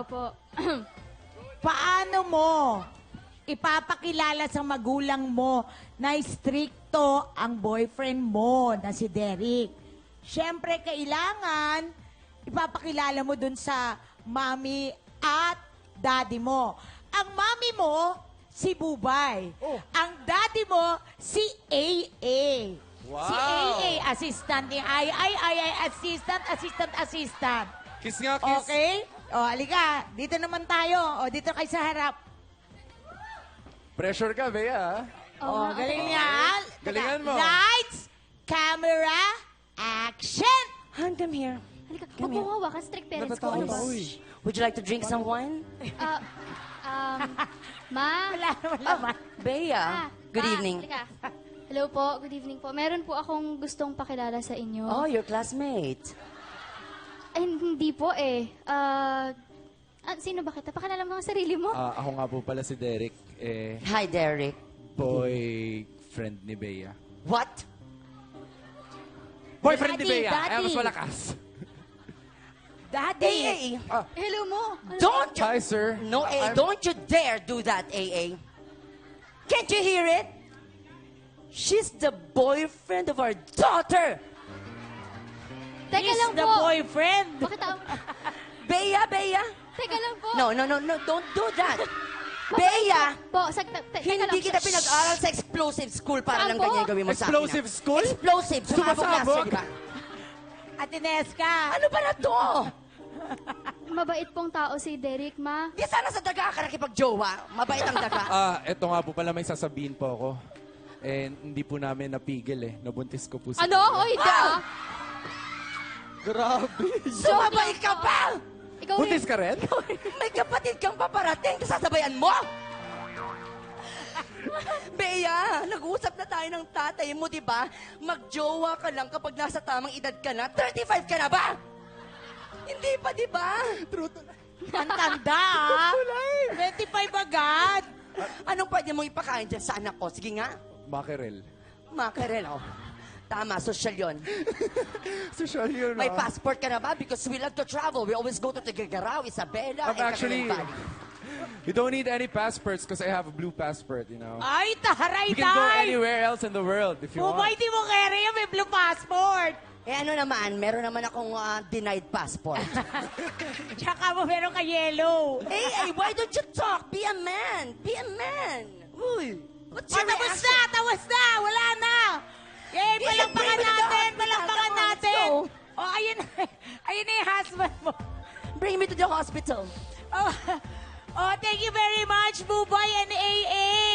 Opo. Paano mo ipapakilala sa magulang mo na stricto ang boyfriend mo na si Derek? Siyempre, kailangan ipapakilala mo dun sa mommy at daddy mo. Ang mommy mo, si Bubay. Ang daddy mo, si AA. Wow. Si AA, assistant ni Ay, assistant. Kiss nga, kiss. Okay? O, halika. Dito naman tayo. O, dito kayo sa harap. Pressure ka, Bea. O, galing niya. Galingan mo. Lights, camera, action! Han, come here. Halika, huwag mo hawakan. Strict parents ko. Ano ba? Would you like to drink some wine? Ma? Wala naman laman. Bea, good Ma, evening. halika. Hello po, good evening po. Meron po akong gustong pakilala sa inyo. Oh, your classmate. Ay, hindi po eh. Sino ba kita? Pakilala mo ang sarili mo. Ako nga po pala si Derek, Hi, Derek. boyfriend ni Bea. What? Boyfriend ni Daddy, Bea! daddy. Ay, mas malakas. Daddy! AA, Hello mo. don't you... Hi, sir. No, AA, don't you dare do that, AA. Can't you hear it? She's the boyfriend of our daughter. Teka He's lang the po. boyfriend. Bakit Bea, Bea. Teka lang po. No, don't do that. Bea, Po, teka lang. hindi kita pinag-aral sa explosive school para Saan lang po? ganyan gawin mo sa akin. Explosive school? Explosive. Sumabog na Sumasabog? siya, di ba? Ate Nesca. Ano ba na to? Mabait pong tao si Derek, ma. Di sana sa daga ka nakipag-jowa. Mabait ang daga. Eto nga po pala, may sasabihin po ako. Hindi po namin napigil Nabuntis ko po si Ano? Bea. Oy, da. Grabe! Sumabay ka pa! Ikaw Buntis rin. ka rin? May kapatid kang paparating, sasabayan mo? Bea, nag-uusap na tayo ng tatay mo, di ba? Magjowa ka lang kapag nasa tamang edad ka na. 35 ka na ba? Hindi pa, di ba? Ang tanda, ah. 25 agad. Anong pwede mo ipakain dyan sa anak ko? Sige nga. Mackerel. Mackerel, oh. Tama, social yun. Social yun, May passport ka na ba? Because we love to travel. We always go to Tagagaraw, Isabela, and Actually, Cagayan Valley. we don't need any passports because I have a blue passport, you know. Ay, taray, We can go day. anywhere else in the world if you Bubay, want. di mo kere yung may blue passport. Eh ano naman, meron naman akong denied passport. Tsaka mo meron ka yellow. Hey, why don't you talk? Be a man. Be a man. Uy, what's Oh, your tapos reaction? na, tapos na. Wala na. Yay, palakpakan natin, palakpakan natin. Oh, ayun, ayun na yung husband mo. Bring me to the hospital. Oh, thank you very much, Bubay and AA.